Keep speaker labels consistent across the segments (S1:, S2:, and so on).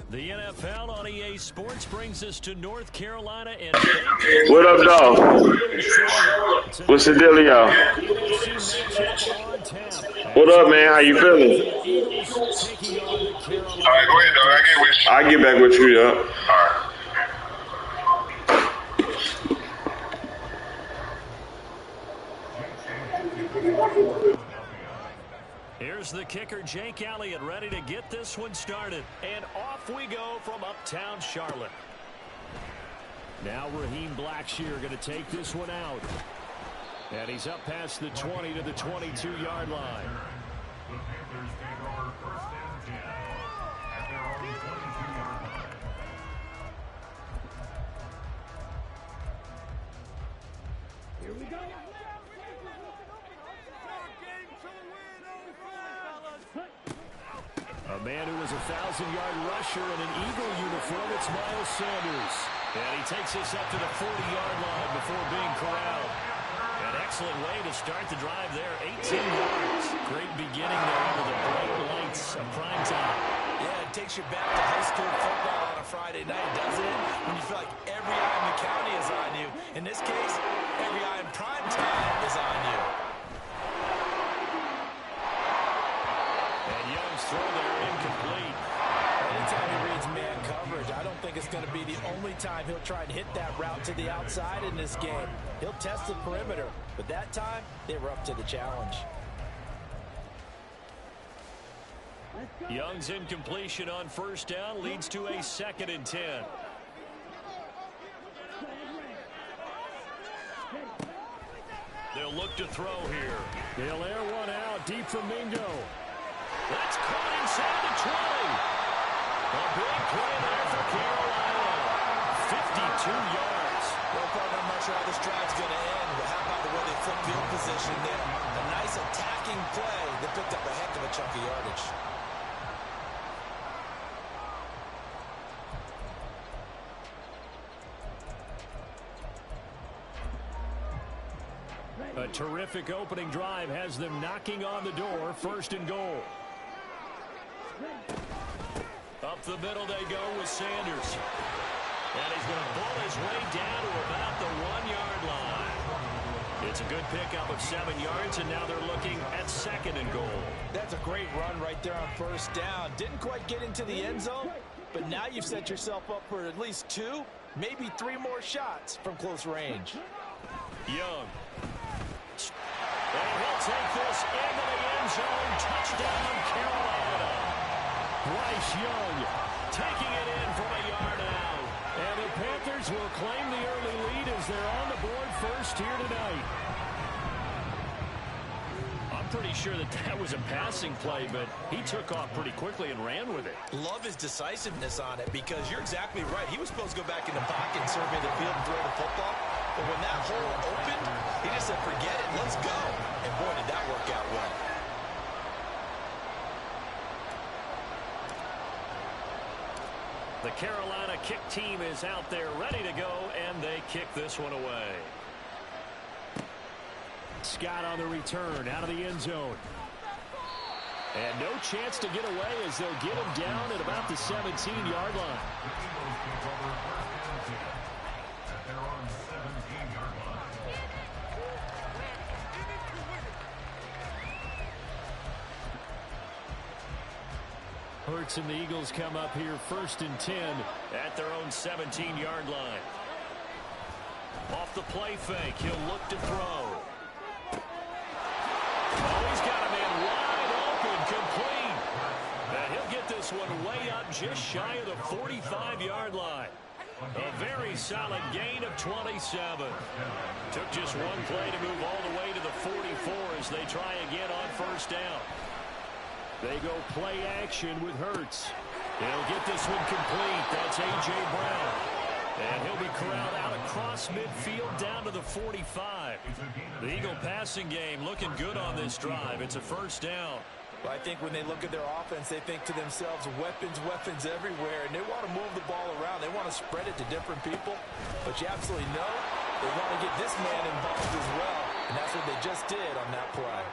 S1: The NFL on EA Sports brings us to North Carolina. And
S2: what up, dog? What's the deal, y'all? What up, man? How you feeling?
S3: All right, go ahead, dog.
S2: I get back with you, yeah. All right.
S1: Here's the kicker, Jake Elliott, ready to get this one started. And off we go from uptown Charlotte. Now Raheem Blackshear going to take this one out. And he's up past the 20 to the 22-yard line.
S4: Here we go.
S1: A man who was a 1,000-yard rusher in an Eagle uniform, it's Miles Sanders. And he takes us up to the 40-yard line before being corralled. An excellent way to start the drive there, 18 yards. Great beginning there under the bright lights of prime time.
S5: Yeah, it takes you back to high school football on a Friday night, doesn't it? When you feel like every eye in the county is on you. In this case, every eye in prime time is on you.
S1: And Young's throw there incomplete.
S5: Anytime he reads man coverage, I don't think it's going to be the only time he'll try and hit that route to the outside in this game. He'll test the perimeter, but that time, they were up to the challenge.
S1: Young's incompletion on first down leads to a 2nd and 10. They'll look to throw here. They'll air one out deep from Mingo. That's caught inside the 20. A big play there for Carolina. 52 yards.
S5: Well, partner, I'm not sure how this drive's going to end, but how about the way they flip field position there? A nice attacking play that picked up a heck of a chunk of yardage.
S1: A terrific opening drive has them knocking on the door. 1st and goal. Up the middle they go with Sanders. And he's going to pull his way down to about the 1-yard line. It's a good pickup of 7 yards, and now they're looking at 2nd and goal.
S5: That's a great run right there on first down. Didn't quite get into the end zone, but now you've set yourself up for at least 2, maybe 3 more shots from close range.
S1: Young. And he'll take this into the end zone. Touchdown, Carolina. Bryce Young taking it in from a yard out. And the Panthers will claim the early lead as they're on the board first here tonight. I'm pretty sure that was a passing play, but he took off pretty quickly and ran with it.
S5: Love his decisiveness on it because you're exactly right. He was supposed to go back in the pocket and survey the field and throw the football. But when that hole opened, he just said, forget it, let's go. And boy, did that work out well.
S1: The Carolina kick team is out there ready to go, and they kick this one away. Scott on the return out of the end zone. And no chance to get away as they'll get him down at about the 17-yard line. Hurts and the Eagles come up here 1st and 10 at their own 17-yard line. Off the play fake, he'll look to throw. Oh, he's got a man wide open, complete. And he'll get this one way up just shy of the 45-yard line. A very solid gain of 27. Took just one play to move all the way to the 44 as they try again on first down. They go play action with Hurts. He'll get this one complete. That's A.J. Brown. And he'll be corralled out across midfield down to the 45. The Eagle passing game looking good on this drive. It's a first down.
S5: Well, I think when they look at their offense, they think to themselves, weapons, weapons everywhere. And they want to move the ball around. They want to spread it to different people. But you absolutely know they want to get this man involved as well. And that's what they just did on that play.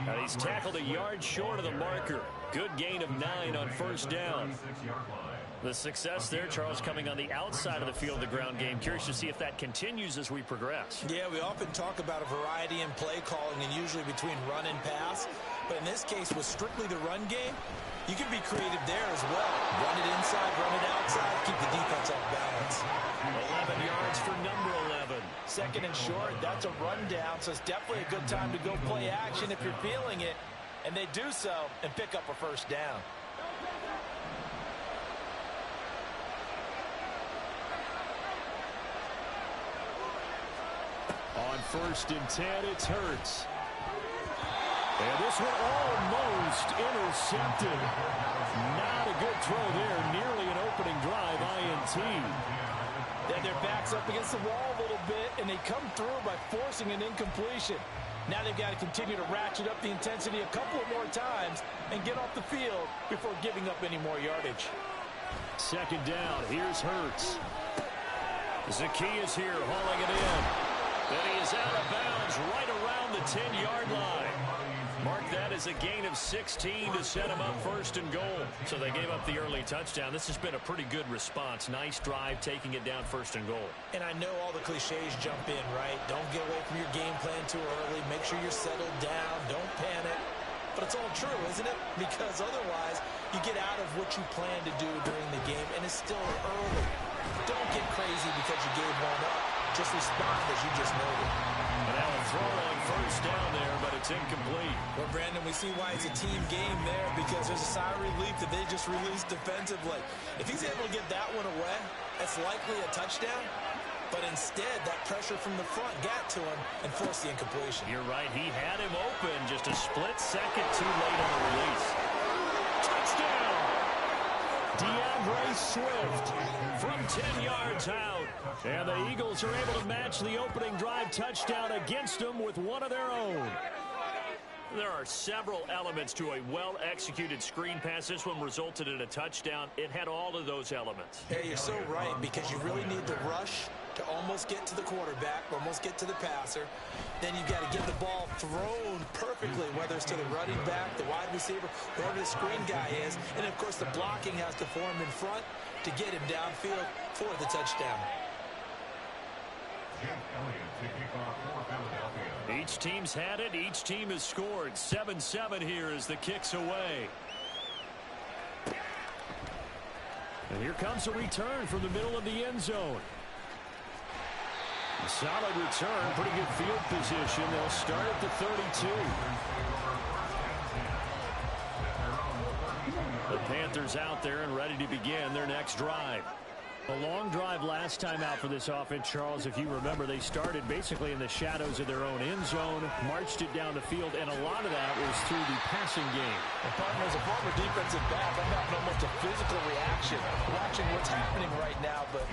S1: And he's tackled a yard short of the marker. Good gain of 9 on first down. The success there, Charles, coming on the outside of the field of the ground game. Curious to see if that continues as we progress.
S5: Yeah, we often talk about a variety in play calling and usually between run and pass. But in this case, with strictly the run game, you can be creative there as well. Run it inside, run it outside, keep the defense off balance.
S1: 11 yards for number 11.
S5: Second and short, that's a rundown, so it's definitely a good time to go play action if you're feeling it. And they do so and pick up a first down.
S1: On 1st and 10, it's Hurts. And this one almost intercepted. Not a good throw there. Nearly an opening drive, INT.
S5: Then their back's up against the wall a little bit, and they come through by forcing an incompletion. Now they've got to continue to ratchet up the intensity a couple of more times and get off the field before giving up any more yardage.
S1: Second down, here's Hurts. Zacchaeus here hauling it in. Then he is out of bounds right around the 10-yard line. Mark that as a gain of 16 to set him up 1st and goal. So they gave up the early touchdown. This has been a pretty good response. Nice drive, taking it down 1st and goal.
S5: And I know all the cliches jump in, right? Don't get away from your game plan too early. Make sure you're settled down. Don't panic. But it's all true, isn't it? Because otherwise, you get out of what you plan to do during the game, and it's still early. Don't get crazy because you gave one up. Just respond as you just noted.
S1: And now a throw on 1st down there, but it's incomplete.
S5: Well, Brandon, we see why it's a team game there because there's a sigh of relief that they just released defensively. If he's able to get that one away, that's likely a touchdown. But instead, that pressure from the front got to him and forced the incompletion.
S1: You're right. He had him open. Just a split second too late on the release. Touchdown! DeAndre Swift from 10 yards out. And the Eagles are able to match the opening drive touchdown against them with one of their own. There are several elements to a well-executed screen pass. This one resulted in a touchdown. It had all of those elements.
S5: Hey, you're so right because you really need the rush to almost get to the quarterback, almost get to the passer. Then you've got to get the ball thrown perfectly, whether it's to the running back, the wide receiver, whoever the screen guy is. And, of course, the blocking has to form in front to get him downfield for the touchdown.
S1: Each team's had it. Each team has scored. 7-7 here as the kick's away. And here comes a return from the middle of the end zone. A solid return. Pretty good field position. They'll start at the 32. The Panthers out there and ready to begin their next drive. A long drive last time out for this offense, Charles. If you remember, they started basically in the shadows of their own end zone, marched it down the field, and a lot of that was through the passing game.
S5: Well, partner, as a former defensive back, I'm having almost a physical reaction watching what's happening right now. But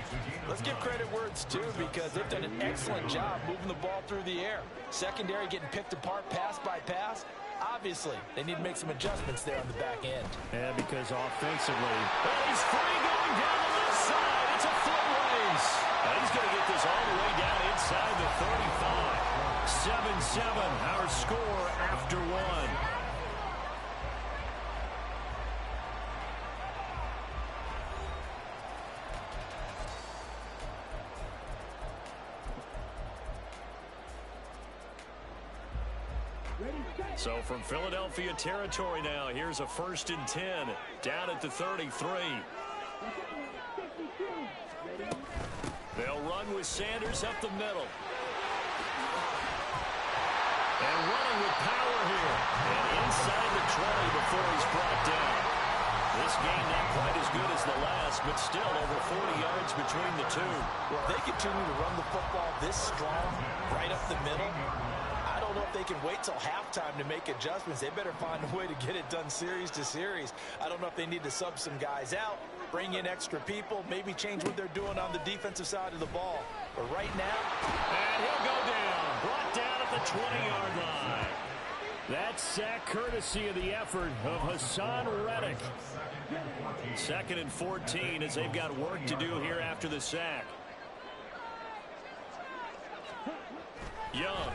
S5: let's give credit where it's due because they've done an excellent job moving the ball through the air. Secondary getting picked apart pass by pass. Obviously, they need to make some adjustments there on the back end.
S1: Yeah, because offensively, he's free going down the left side. It's a foot race. And he's going to get this all the way down inside the 35. 7-7, our score after one. So from Philadelphia territory now, here's a 1st and 10 down at the 33. They'll run with Sanders up the middle. And running with power here. And inside the 20 before he's brought down. This game not quite as good as the last, but still over 40 yards between the two.
S5: Well, if they continue to run the football this strong, right up the middle, I don't know if they can wait till halftime to make adjustments. They better find a way to get it done series to series. I don't know if they need to sub some guys out, bring in extra people, maybe change what they're doing on the defensive side of the ball. But right now...
S1: And he'll go down. Brought down at the 20-yard line. That sack courtesy of the effort of Hassan Reddick. 2nd and 14 as they've got work to do here after the sack. Young.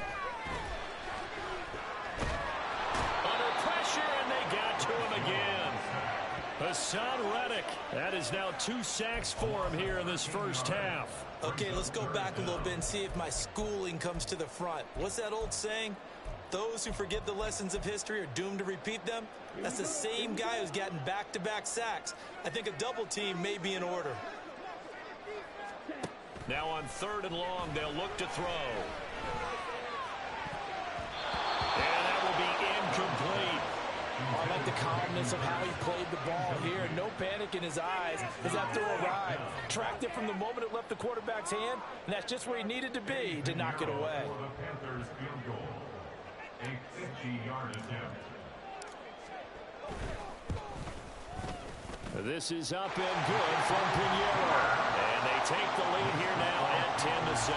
S1: Under pressure, and they got to him again. Hassan Reddick. That is now 2 sacks for him here in this first half.
S5: Okay, let's go back a little bit and see if my schooling comes to the front. What's that old saying? Those who forget the lessons of history are doomed to repeat them. That's the same guy who's gotten back-to-back sacks. I think a double team may be in order.
S1: Now on 3rd and long, they'll look to throw. And that will be incomplete.
S5: I like the calmness of how he played the ball here. No panic in his eyes as that throw arrived. Tracked it from the moment it left the quarterback's hand, and that's just where he needed to be to knock it away.
S3: A 50-yard attempt.
S1: This is up and good from Pinheiro. And they take the lead here now at 10-7.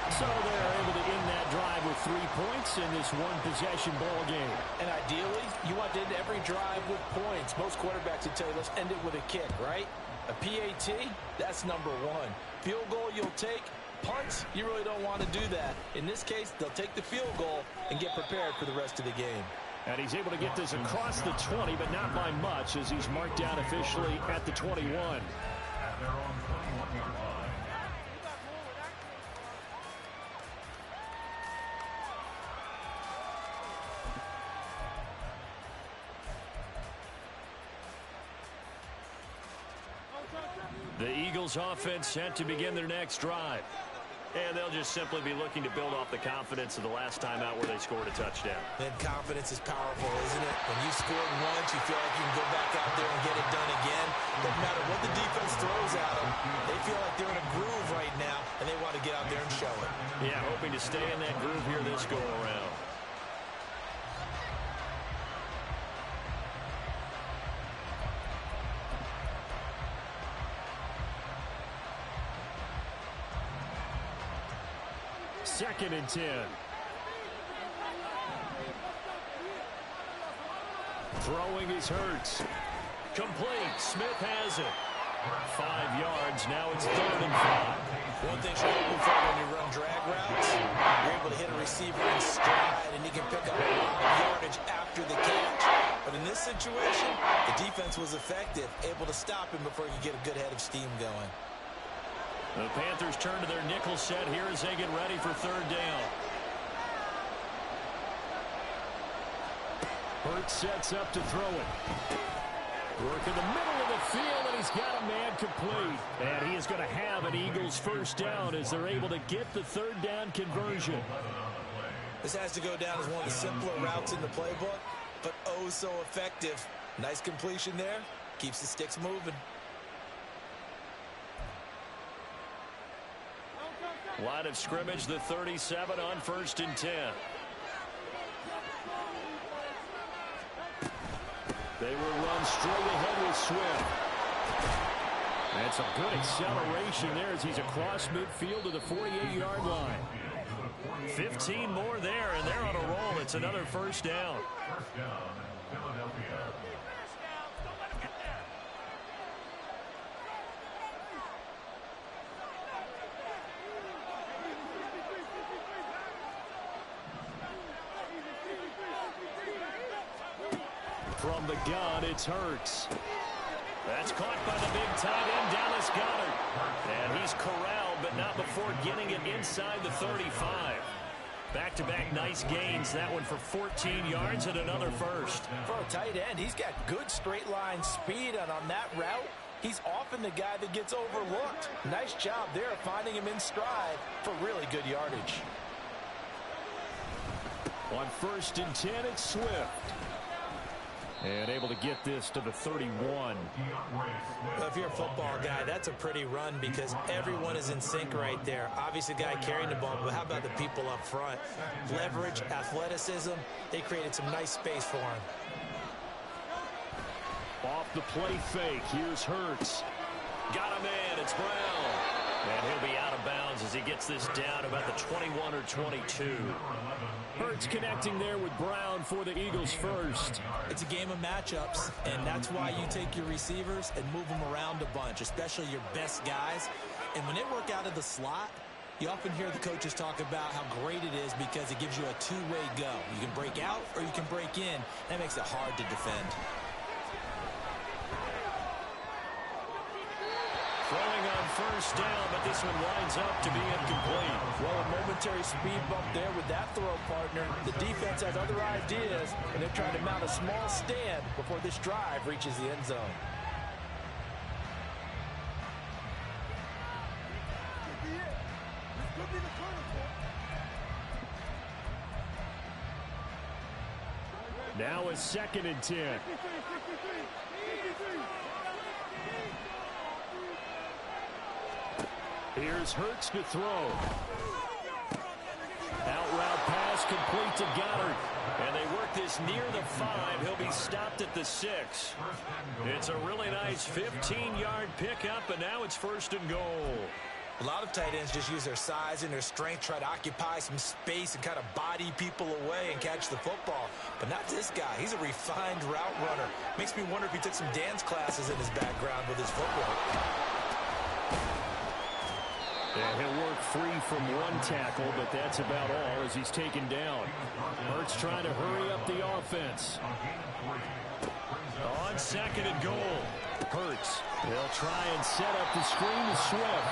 S1: So they're able to end that drive with 3 points in this one-possession ball game.
S5: And ideally, you want to end every drive with points. Most quarterbacks would tell you, let's end it with a kick, right? A PAT, that's number 1. Field goal you'll take. Punts, you really don't want to do that. In this case, they'll take the field goal and get prepared for the rest of the game.
S1: And he's able to get this across the 20, but not by much, as he's marked down officially at the 21.
S3: At their own 21-yard line.
S1: The Eagles offense set to begin their next drive. And they'll just simply be looking to build off the confidence of the last time out where they scored a touchdown.
S5: And confidence is powerful, isn't it? When you scored once, you feel like you can go back out there and get it done again. Doesn't matter what the defense throws at them. They feel like they're in a groove right now, and they want to get out there and show it.
S1: Yeah, hoping to stay in that groove here this go-around. Second and 10. Throwing is Hurts. Complete. Smith has it. 5 yards. Now it's 3rd and 5.
S5: One thing you're looking for when you run drag routes, you're able to hit a receiver in stride, and he can pick up a lot of yardage after the catch. But in this situation, the defense was effective, able to stop him before he could get a good head of steam going.
S1: The Panthers turn to their nickel set here as they get ready for 3rd down. Hurts sets up to throw it. Work in the middle of the field, and he's got a man complete. And he is going to have an Eagles first down as they're able to get the 3rd down conversion.
S5: This has to go down as one of the simpler routes in the playbook, but oh so effective. Nice completion there. Keeps the sticks moving.
S1: Line of scrimmage, the 37 on 1st and 10. They will run straight ahead with Swift. That's a good acceleration there as he's across midfield to the 48-yard line. 15 more there, and they're on a roll. It's another first down.
S3: First down, Philadelphia.
S1: From the gun, it's Hurts. That's caught by the big tight end, Dallas Goedert. And he's corralled, but not before getting it inside the 35. Back-to-back nice gains. That one for 14 yards and another first.
S5: For a tight end, he's got good straight line speed, and on that route, he's often the guy that gets overlooked. Nice job there finding him in stride for really good yardage.
S1: On 1st and 10, it's Swift. And able to get this to the 31.
S5: Well, if you're a football guy, that's a pretty run because everyone is in sync right there. Obviously, the guy carrying the ball, but how about the people up front? Leverage, athleticism, they created some nice space for him.
S1: Off the play fake, here's Hurts. Got a man, it's Brown. And he'll be out of bounds as he gets this down about the 21 or 22. Hurts connecting there with Brown for the Eagles first.
S5: It's a game of matchups, and that's why you take your receivers and move them around a bunch, especially your best guys. And when they work out of the slot, you often hear the coaches talk about how great it is because it gives you a two-way go. You can break out or you can break in. That makes it hard to defend.
S1: first down, but this one winds up to be incomplete.
S5: Well, a momentary speed bump there with that throw, partner. The defense has other ideas, and they're trying to mount a small stand before this drive reaches the end zone.
S1: Now a 2nd and 10. Here's Hurts to throw. Out route pass complete to Goddard. And they work this near the 5. He'll be stopped at the 6. It's a really nice 15-yard pickup, and now it's 1st and goal.
S5: A lot of tight ends just use their size and their strength, try to occupy some space and kind of body people away and catch the football. But not this guy. He's a refined route runner. Makes me wonder if he took some dance classes in his background with his footwork.
S1: And he'll work free from one tackle, but that's about all as he's taken down. Hurts trying to hurry up the offense. On 2nd and goal, Hurts. They'll try and set up the screen to Swift.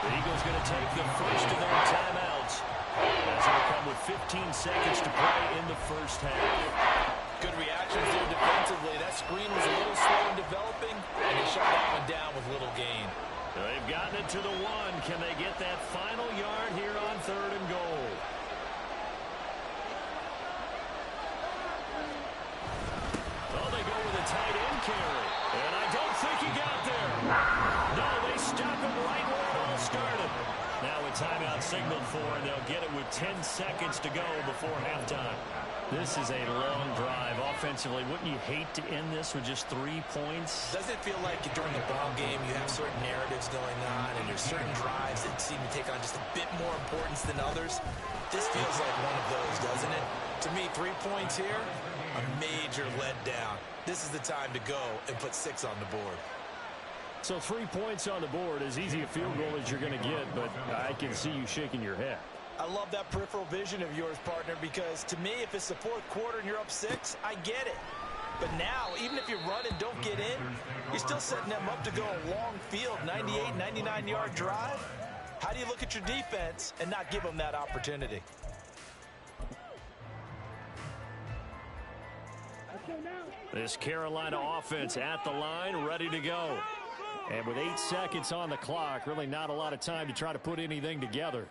S1: The Eagles going to take the first of their timeouts as they'll come with 15 seconds to play in the first half.
S5: Good reactions there defensively. That screen was a little slow in developing, and they shut that one down with little gain.
S1: They've gotten it to the 1. Can they get that final yard here on 3rd and goal? Oh, they go with a tight end carry. And I don't think he got there. No, they stop him right where it all started. Now a timeout signaled for, and they'll get it with 10 seconds to go before halftime. This is a long drive. Offensively, wouldn't you hate to end this with just 3 points?
S5: Doesn't it feel like during the ball game you have certain narratives going on and there's certain drives that seem to take on just a bit more importance than others? This feels like one of those, doesn't it? To me, 3 points here, a major letdown. This is the time to go and put 6 on the board.
S1: So 3 points on the board, as easy a field goal as you're going to get, but I can see you shaking your head.
S5: I love that peripheral vision of yours, partner, because to me, if it's the 4th quarter and you're up 6, I get it. But now, even if you run and don't get in, you're still setting them up to go a long field, 98, 99-yard drive. How do you look at your defense and not give them that opportunity?
S1: This Carolina offense at the line, ready to go. And with 8 seconds on the clock, really not a lot of time to try to put anything together.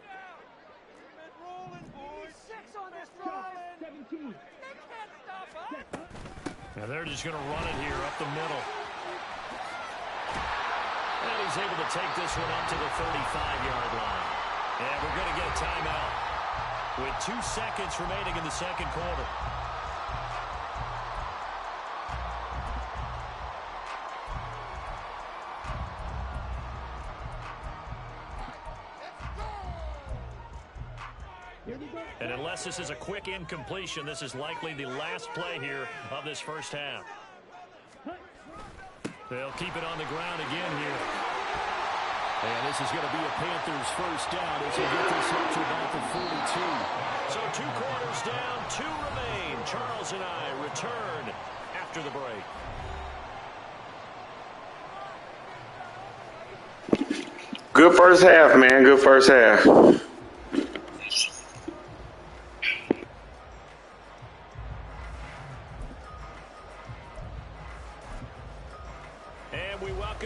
S1: Now they're just going to run it here up the middle. And he's able to take this one up to the 35-yard line. And we're going to get a timeout with 2 seconds remaining in the 2nd quarter. And unless this is a quick incompletion, this is likely the last play here of this first half. They'll keep it on the ground again here. And this is going to be a Panthers first down as they get this up to about the 42. So 2 quarters down, 2 remain. Charles and I return after the break.
S2: Good first half, man. Good first half.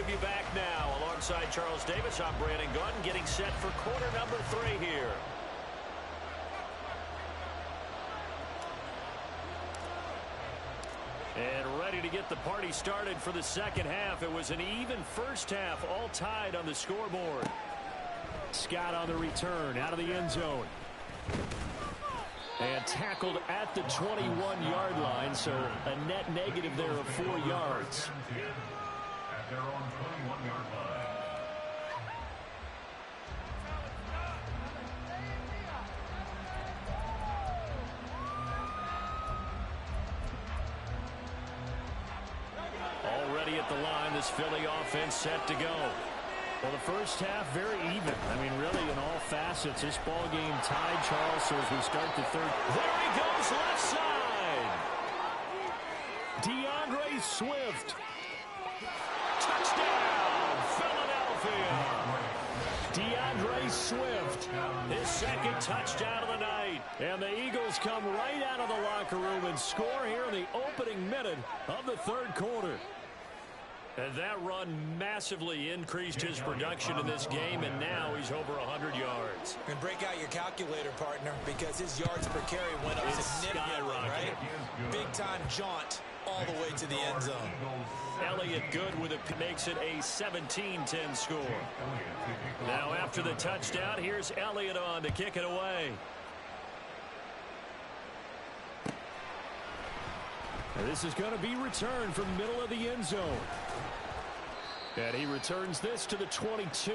S1: You back now alongside Charles Davis. I'm Brandon Gunn, getting set for quarter number 3 here. And ready to get the party started for the second half. It was an even first half, all tied on the scoreboard. Scott on the return, out of the end zone. And tackled at the 21-yard line, so a net negative there of 4 yards.
S3: Their own 21-yard line.
S1: Already at the line, this Philly offense set to go. Well, the first half, very even. I mean, really, in all facets, this ball game tied, Charles, so as we start the 3rd. There he goes, left side. DeAndre Swift. Touchdown, Philadelphia. Swift, his second touchdown of the night. And the Eagles come right out of the locker room and score here in the opening minute of the third quarter. And that run massively increased his production in this game, and now he's over 100 yards.
S5: And break out your calculator, partner, because his yards per carry went up significantly, right? Big-time jaunt all the way to the end zone.
S1: Elliott good with it, makes it a 17-10 score. Now after the touchdown, here's Elliott on to kick it away. And this is going to be returned from the middle of the end zone. And he returns this to the 22.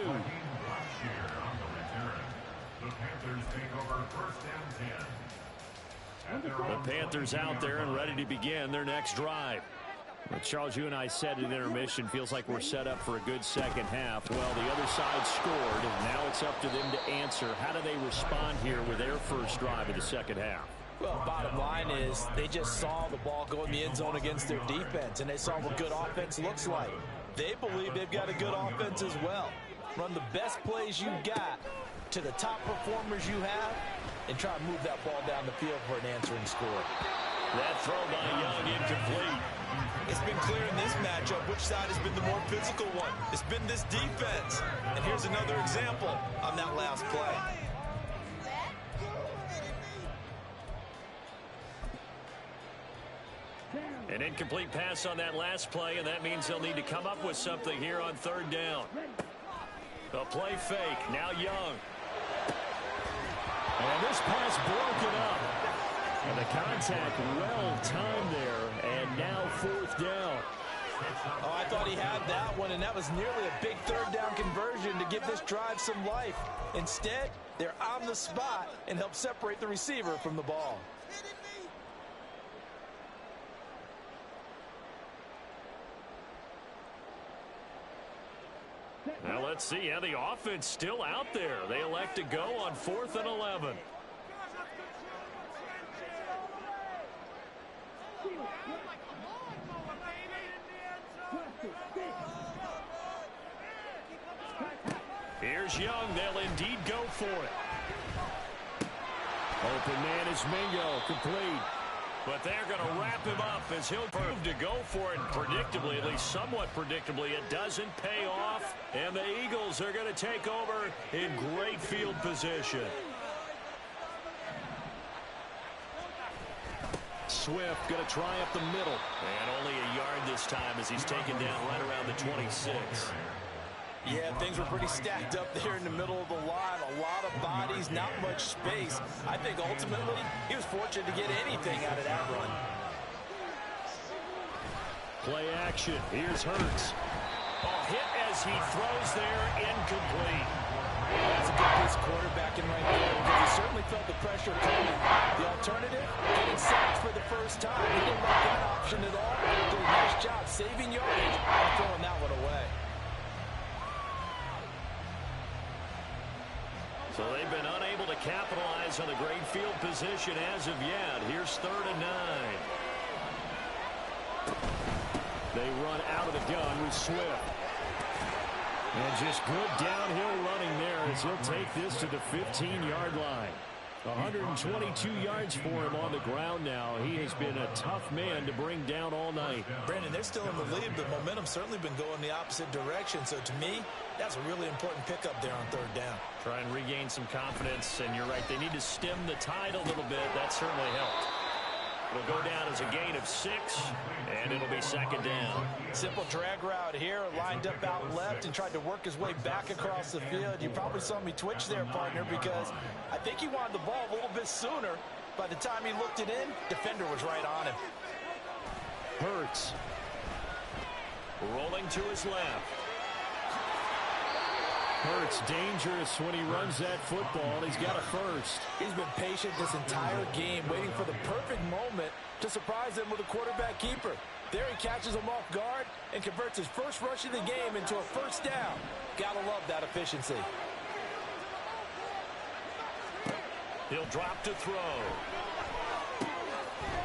S1: The Panthers out there and ready to begin their next drive. Well, Charles, you and I said in intermission, feels like we're set up for a good second half. Well, the other side scored, and now it's up to them to answer. How do they respond here with their first drive of the second half?
S5: Well, bottom line is they just saw the ball go in the end zone against their defense, and they saw what good offense looks like. They believe they've got a good offense as well. Run the best plays you got to the top performers you have and try to move that ball down the field for an answering score.
S1: That throw by Young incomplete.
S5: It's been clear in this matchup which side has been the more physical one. It's been this defense. And here's another example on that last play.
S1: An incomplete pass on that last play, and that means they'll need to come up with something here on third down. A play fake. Now Young. And this pass broken up. And the contact well timed there, and now fourth down.
S5: Oh, I thought he had that one, and that was nearly a big third down conversion to give this drive some life. Instead, they're on the spot and help separate the receiver from the ball.
S1: Now let's see how the offense still out there. They elect to go on 4th and 11. Here's Young. They'll indeed go for it. Open man is Mingo. Complete. But they're going to wrap him up as he'll prove to go for it. Predictably, at least somewhat predictably, it doesn't pay off. And the Eagles are going to take over in great field position. Swift going to try up the middle. And only a yard this time as he's taken down right around the 26.
S5: Yeah, things were pretty stacked up there in the middle of the line. A lot of bodies, not much space. I think ultimately he was fortunate to get anything out of that run.
S1: Play action. Here's Hurts. Oh, hit as he throws there, incomplete.
S5: That's a good piece of quarterbacking right there, because he certainly felt the pressure coming. The alternative, getting sacked for the first time. He didn't like that option at all. Did a nice job saving yardage and throwing that one away.
S1: So they've been unable to capitalize on the great field position as of yet. Here's 3rd and 9. They run out of the gun with Swift. And just good downhill running there as he'll take this to the 15-yard line. 122 yards for him on the ground now. He has been a tough man to bring down all night.
S5: Brandon, they're still in the lead, but momentum's certainly been going the opposite direction. So to me, that's a really important pickup there on 3rd down.
S1: Try and regain some confidence, and you're right, they need to stem the tide a little bit. That certainly helped. It'll go down as a gain of 6, and it'll be 2nd down.
S5: Simple drag route here, lined up out left and tried to work his way back across the field. You probably saw me twitch there, partner, because I think he wanted the ball a little bit sooner. By the time he looked it in, defender was right on him.
S1: Hurts. Rolling to his left. Hurts dangerous when he runs that football. He's got a first.
S5: He's been patient this entire game, waiting for the perfect moment to surprise them with a quarterback keeper. There he catches him off guard and converts his first rush of the game into a first down. Gotta love that efficiency.
S1: He'll drop to throw.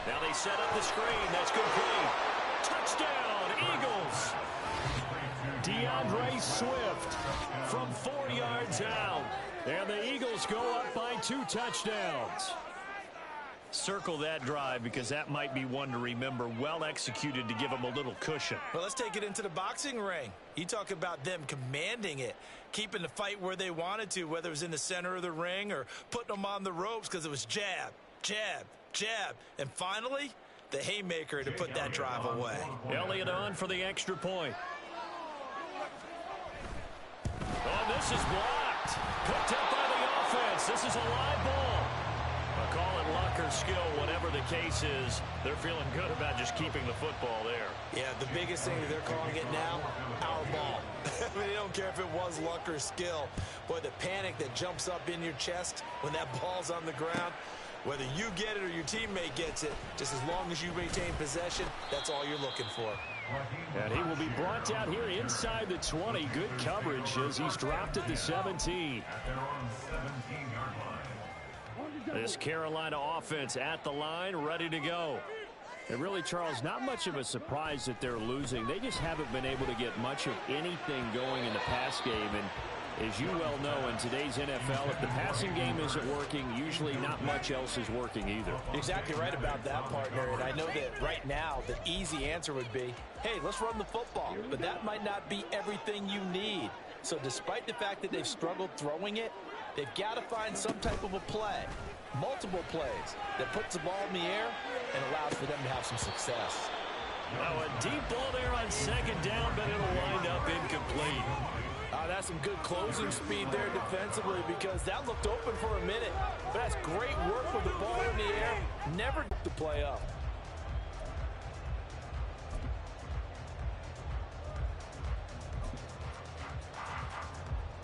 S1: Now they set up the screen. That's complete. Touchdown, Eagles. DeAndre Swift from 4 yards out. And the Eagles go up by 2 touchdowns. Circle that drive because that might be one to remember. Well executed to give them a little cushion.
S5: Well, let's take it into the boxing ring. You talk about them commanding it, keeping the fight where they wanted to, whether it was in the center of the ring or putting them on the ropes because it was jab, jab, jab. And finally, the haymaker to put that drive away.
S1: Elliott on for the extra point. Oh, this is blocked. Picked up by the offense. This is a live ball. Call it luck or skill, whatever the case is. They're feeling good about just keeping the football there.
S5: Yeah, the biggest thing that they're calling it now, our ball. I mean, they don't care if it was luck or skill. Boy, the panic that jumps up in your chest when that ball's on the ground, whether you get it or your teammate gets it, just as long as you maintain possession, that's all you're looking for.
S1: And he will be brought down here inside the 20. Good coverage as he's dropped at the 17. This Carolina offense at the line, ready to go. And really, Charles, not much of a surprise that they're losing. They just haven't been able to get much of anything going in the pass game. And as you well know, in today's NFL, if the passing game isn't working, usually not much else is working either.
S5: Exactly right about that, partner. And I know that right now, the easy answer would be, hey, let's run the football. But that might not be everything you need. So despite the fact that they've struggled throwing it, they've got to find some type of a play, multiple plays, that puts the ball in the air and allows for them to have some success.
S1: Now a deep ball there on second down, but it'll wind up incomplete.
S5: That's some good closing speed there defensively because that looked open for a minute. But that's great work with the ball in the air. Never to play up.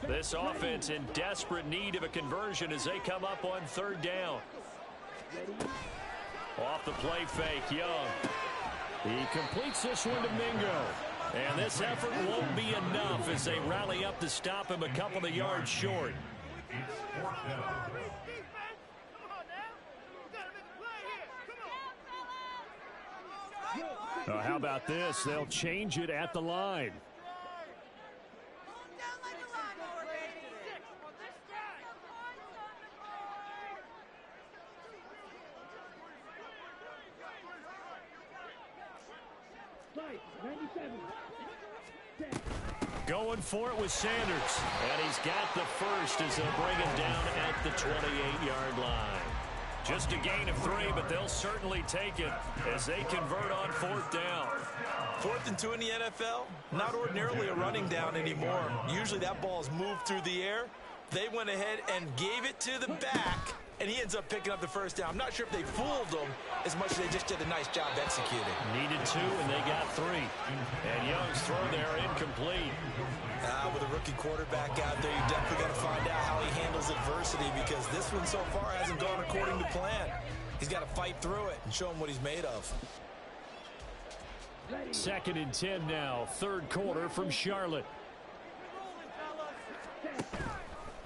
S1: This offense in desperate need of a conversion as they come up on third down. Off the play fake, Young. He completes this one to Mingo. And this effort won't be enough as they rally up to stop him a couple of yards short. How about this? They'll change it at the line. Going for it with Sanders. And he's got the first as they'll bring him down at the 28-yard line. Just a gain of 3, but they'll certainly take it as they convert on fourth down.
S5: 4th and 2 in the NFL, not ordinarily a running down anymore. Usually that ball is moved through the air. They went ahead and gave it to the back, and he ends up picking up the first down. I'm not sure if they fooled him as much as they just did a nice job executing.
S1: Needed 2, and they got 3. And Young's throw there incomplete.
S5: With a rookie quarterback out there, you definitely got to find out how he handles adversity because this one so far hasn't gone according to plan. He's got to fight through it and show him what he's made of.
S1: 2nd and 10 now, third quarter from Charlotte.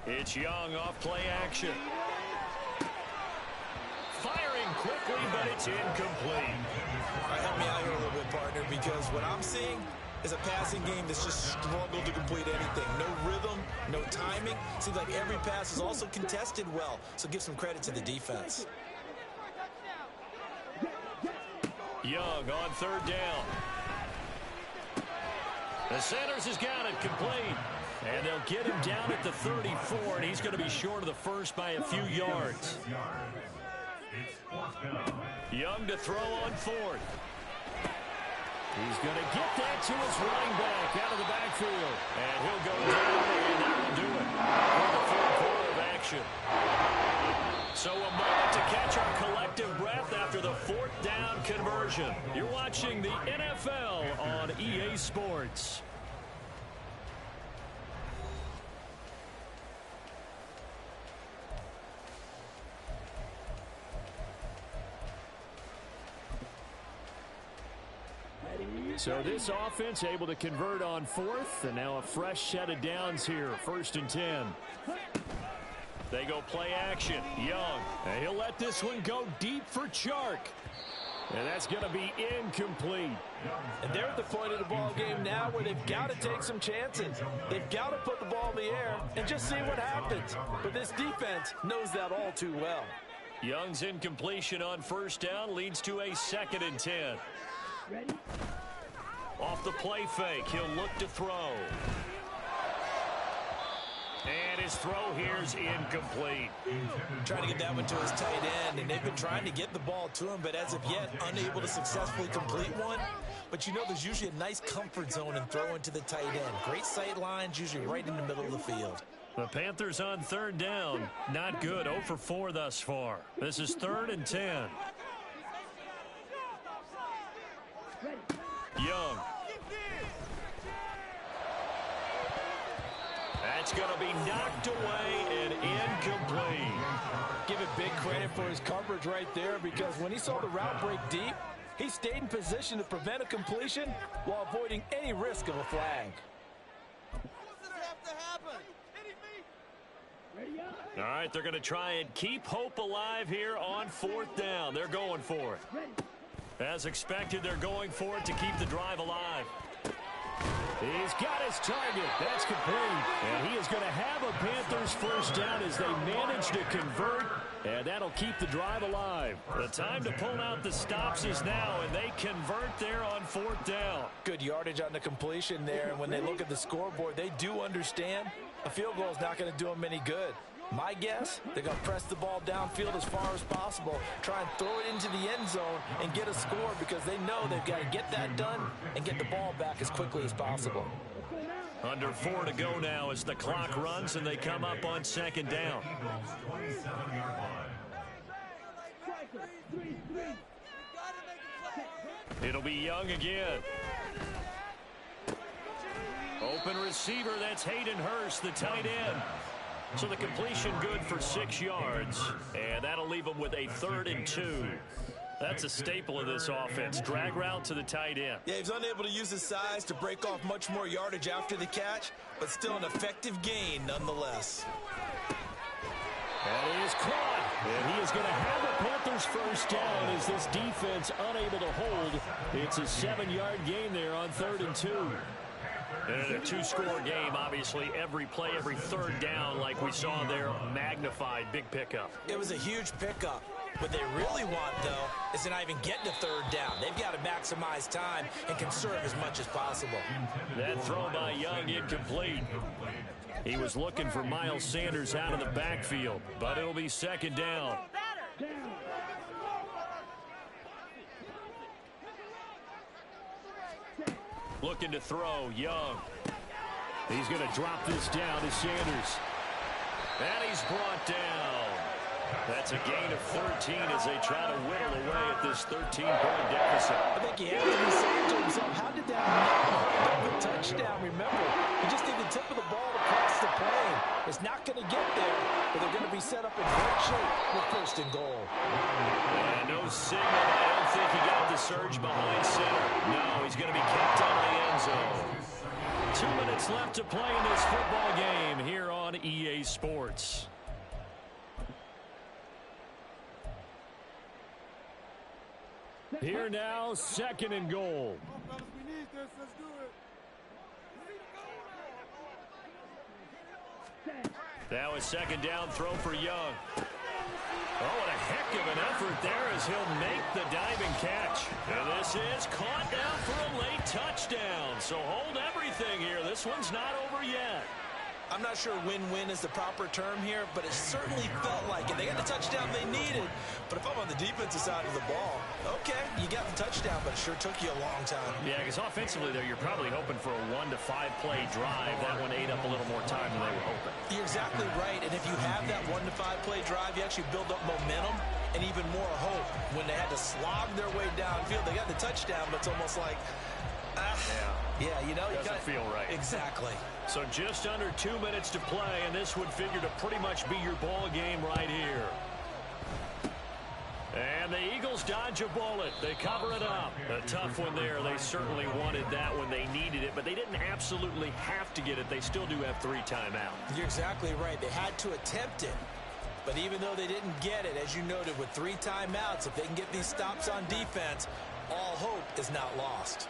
S1: It's Young off play action. Firing quickly, but it's incomplete.
S5: All right, help me out here a little bit, partner, because what I'm seeing is a passing game that's just struggled to complete anything. No rhythm, no timing. Seems like every pass is also contested well, so give some credit to the defense.
S1: Young on third down. The Sanders has got it complete. And they'll get him down at the 34, and he's going to be short of the first by a few yards. Young to throw on fourth. He's going to get that to his running back out of the backfield. And he'll go down, and that will do it for the third quarter of action. So a moment to catch our collective breath after the fourth down conversion. You're watching the NFL on EA Sports. So this offense able to convert on fourth, and now a fresh set of downs here, 1st and 10. They go play action. Young, and he'll let this one go deep for Chark. And that's going to be incomplete.
S5: And they're at the point of the ball game now where they've got to take some chances. They've got to put the ball in the air and just see what happens. But this defense knows that all too well.
S1: Young's incompletion on first down leads to a 2nd and 10.
S4: Ready?
S1: Off the play fake, he'll look to throw. And his throw here's incomplete.
S5: Trying to get that one to his tight end, and they've been trying to get the ball to him, but as of yet, unable to successfully complete one. But you know there's usually a nice comfort zone in throwing to the tight end. Great sight lines, usually right in the middle of the field.
S1: The Panthers on 3rd down. Not good. 0 for 4 thus far. This is 3rd and 10. Young. That's going to be knocked away and incomplete.
S5: Give it big credit for his coverage right there, because when he saw the route break deep, he stayed in position to prevent a completion while avoiding any risk of a flag.
S1: All right, they're going to try and keep hope alive here on 4th down. They're going for it. As expected, they're going for it to keep the drive alive. He's got his target. That's complete. And he is going to have a Panthers first down as they manage to convert. And that'll keep the drive alive. The time to pull out the stops is now, and they convert there on 4th down.
S5: Good yardage on the completion there. And when they look at the scoreboard, they do understand a field goal is not going to do them any good. My guess, they're going to press the ball downfield as far as possible, try and throw it into the end zone and get a score, because they know they've got to get that done and get the ball back as quickly as possible.
S1: Under 4 to go now as the clock runs and they come up on 2nd down. It'll be Young again. Open receiver, that's Hayden Hurst, the tight end. So the completion good for 6 yards, and that'll leave them with a 3rd and 2. That's a staple of this offense. Drag route to the tight end.
S5: Yeah, he's unable to use his size to break off much more yardage after the catch, but still an effective gain nonetheless.
S1: And he is caught. And he is going to have a Panthers first down as this defense unable to hold. It's a 7-yard gain there on 3rd and 2. And a 2-score game, obviously, every play, every 3rd down, like we saw there, magnified, big pickup.
S5: It was a huge pickup. What they really want, though, is to not even get to 3rd down. They've got to maximize time and conserve as much as possible.
S1: That throw by Young incomplete. He was looking for Miles Sanders out of the backfield, but it'll be 2nd down. Looking to throw, Young. He's going to drop this down to Sanders. And he's brought down. That's a gain of 13 as they try to whittle away at this 13-point deficit.
S5: I think he has to be saying to himself, how did that happen? The touchdown, remember, he just did the tip of the ball to cross the plane. It's not going to get there, but they're going to be set up in great shape with 1st and goal.
S1: And no signal. I don't think he got the surge behind center. No, he's going to be kept out of the end zone. 2 minutes left to play in this football game here on EA Sports. Here now, 2nd and goal. That was 2nd down, throw for Young. Oh, what a heck of an effort there as he'll make the diving catch. And this is caught now for a late touchdown. So hold everything here. This one's not over yet.
S5: I'm not sure win-win is the proper term here, but it certainly felt like it. They got the touchdown they needed, but if I'm on the defensive side of the ball, okay, you got the touchdown, but it sure took you a long time.
S1: Yeah, because offensively, though, you're probably hoping for a 1 to 5 play drive. That one ate up a little more time than they were hoping.
S5: You're exactly right, and if you have that 1 to 5 play drive, you actually build up momentum and even more hope. When they had to slog their way downfield, they got the touchdown, but it's almost like, yeah, you know,
S1: doesn't feel right.
S5: Exactly.
S1: So just under 2 minutes to play, and this would figure to pretty much be your ball game right here. And the Eagles dodge a bullet. They cover it up. A tough one there. They certainly wanted that when they needed it, but they didn't absolutely have to get it. They still do have 3 timeouts.
S5: You're exactly right. They had to attempt it, But even though they didn't get it, as you noted, with 3 timeouts, if they can get these stops on defense, all hope is not lost.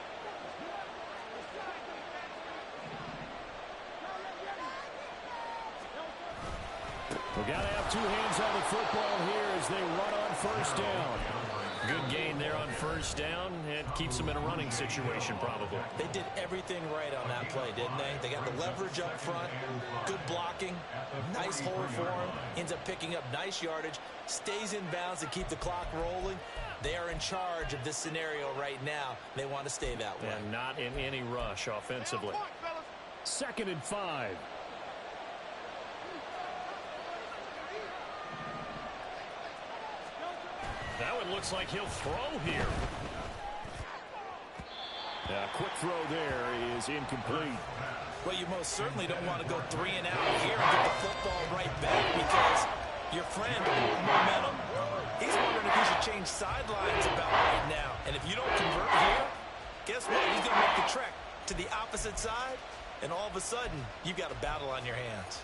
S1: We've got to have 2 hands on the football here as they run on first down. Good gain there on first down. It keeps them in a running situation, probably.
S5: They did everything right on that play, didn't they? They got the leverage up front, good blocking, nice hole for him, ends up picking up nice yardage, stays in bounds to keep the clock rolling. They are in charge of this scenario right now. They want to stay that way.
S1: And not in any rush offensively. 2nd and 5. That one looks like he'll throw here. Quick throw there is incomplete.
S5: Well, you most certainly don't want to go 3 and out here and get the football right back because your friend, with momentum, he's wondering if he should change sidelines about right now. And if you don't convert here, guess what? He's going to make the trek to the opposite side, and all of a sudden, you've got a battle on your hands.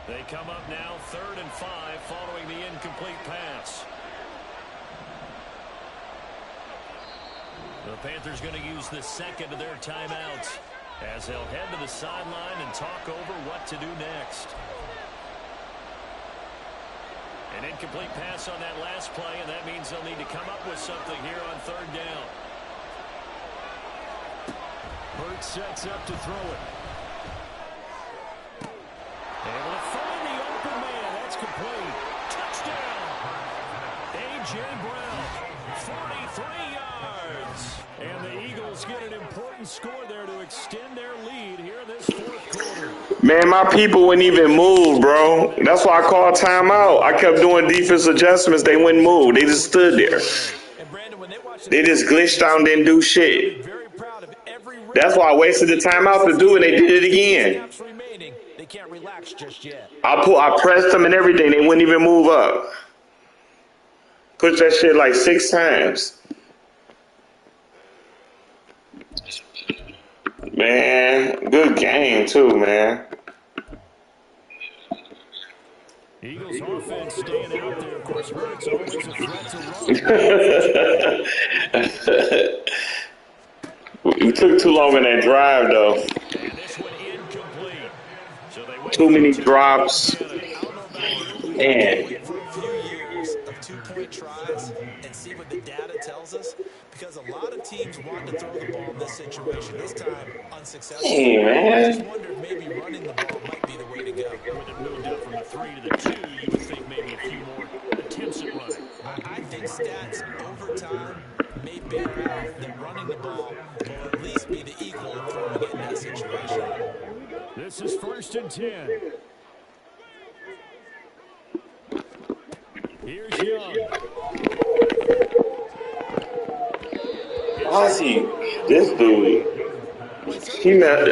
S1: They come up now 3rd and 5 following the incomplete pass. The Panthers going to use the 2nd of their timeouts as they'll head to the sideline and talk over what to do next. An incomplete pass on that last play, and that means they'll need to come up with something here on 3rd down. Hurts sets up to throw it. Able to find the open man. That's complete. Touchdown. A.J. Brown, 43 yards. And the Eagles get an important score there to extend their lead here in this 4th quarter.
S2: Man, my people wouldn't even move, bro. That's why I called timeout. I kept doing defense adjustments. They wouldn't move. They just stood there. They just glitched out and didn't do shit. That's why I wasted the timeout to do it. They did it again.
S5: They can't relax just yet.
S2: I pressed them and everything. They wouldn't even move up. Push that shit like 6 times. Man, good game too, man.
S1: Eagles offense staying out there. Of course, Hurts always a threat to run.
S2: We took too long in that drive, though.
S1: And this one incomplete. So they
S2: Too many drops.
S5: Man. For a few years of 2-point tries and see what the data tells us, because a lot of teams want to throw the ball in this situation. This time, unsuccessful.
S2: Hey, man.
S5: I just wonder if maybe running the ball might be the way to go.
S1: With it moved up from the 3 to the 2, you would think maybe a few more attempts at running.
S5: I think stats over time may bear out that running the ball will at least be the equal of throwing it in that situation.
S1: This is 1st and 10. Here's Young.
S2: Why is he? This dude.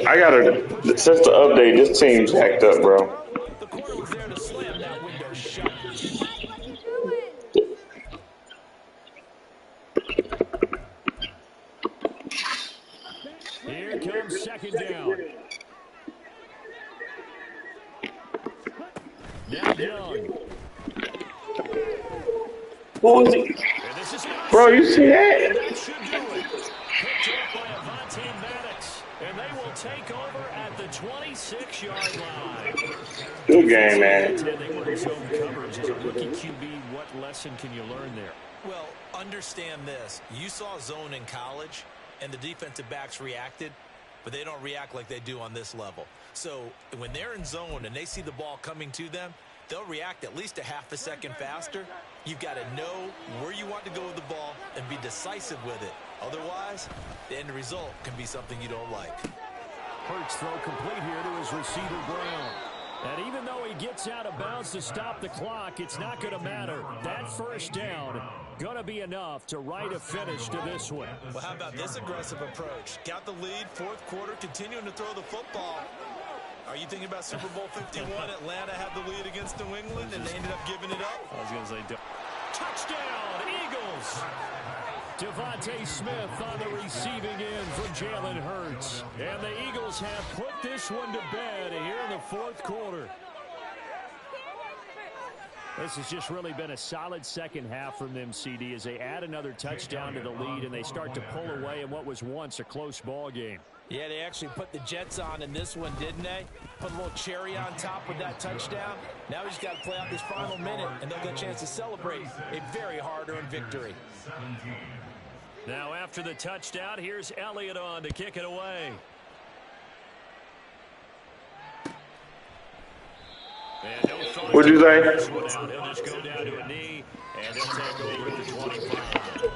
S2: I gotta. Since the update, this team jacked up, bro.
S5: The corner was there to slam that window shut.
S1: Here comes 2nd down. Now Young.
S2: What was he? Bro, you see that?
S1: That should do it. Picked up by Avonte Maddox, and they will take over at the 26-yard line.
S2: Good game, man.
S1: They were in zone coverage as a rookie QB. What lesson can you learn there?
S5: Well, understand this. You saw zone in college, and the defensive backs reacted, but they don't react like they do on this level. So when they're in zone and they see the ball coming to them, they'll react at least a half a second faster. You've got to know where you want to go with the ball and be decisive with it. Otherwise, the end result can be something you don't like.
S1: Hurts throw complete here to his receiver, Brown. And even though he gets out of bounds to stop the clock, it's not going to matter. That 1st down going to be enough to write a finish to this one.
S5: Well, how about this aggressive approach? Got the lead, 4th quarter, continuing to throw the football. Are you thinking about Super Bowl 51? Atlanta had the lead against New England, and they ended up giving it up?
S1: I was going to say, touchdown, Eagles! Devontae Smith on the receiving end from Jalen Hurts. And the Eagles have put this one to bed here in the 4th quarter. This has just really been a solid second half from them, CD, as they add another touchdown to the lead and they start to pull away in what was once a close ball game.
S5: Yeah, they actually put the Jets on in this one, didn't they? Put a little cherry on top with that touchdown. Now we just got to play out this final minute, and they'll get a chance to celebrate a very hard-earned victory.
S1: Now after the touchdown, here's Elliott on to kick it away.
S2: What'd you say?
S1: He'll just go down to a knee, and they'll take over at the 25.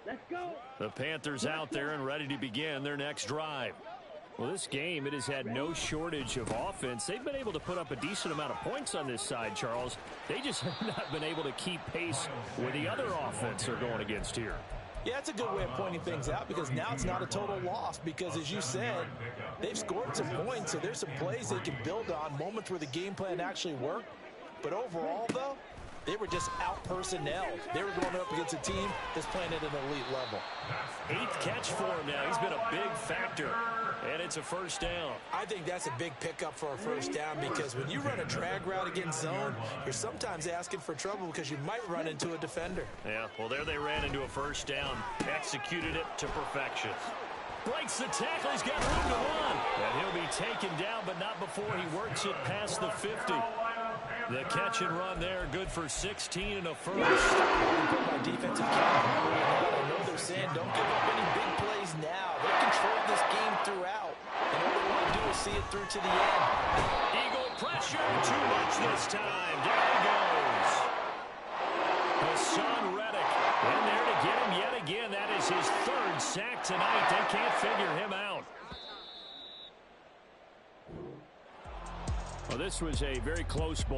S4: Let's go.
S1: The Panthers out there and ready to begin their next drive. Well, this game, it has had no shortage of offense. They've been able to put up a decent amount of points on this side, Charles. They just have not been able to keep pace with the other offense they're going against here.
S5: Yeah, it's a good way of pointing things out because now it's not a total loss because, as you said, they've scored some points, so there's some plays they can build on, moments where the game plan actually worked. But overall, though, they were just out-personnelled. They were going up against a team that's playing at an elite level.
S1: 8th catch for him now. He's been a big factor, and it's a first down.
S5: I think that's a big pickup for a first down because when you run a drag route against zone, you're sometimes asking for trouble because you might run into a defender.
S1: Yeah, well, there they ran into a first down, executed it to perfection. Breaks the tackle. He's got room to run. And he'll be taken down, but not before he works it past the 50. The catch and run there, good for 16 and a first.
S5: My defensive I know they're saying don't give up any big plays now. They control this game throughout. And all they want to do is see it through to the end.
S1: Eagle pressure, too much this time. There he goes. Hassan Reddick in there to get him yet again. That is his 3rd sack tonight. They can't figure him out. Well, this was a very close ball.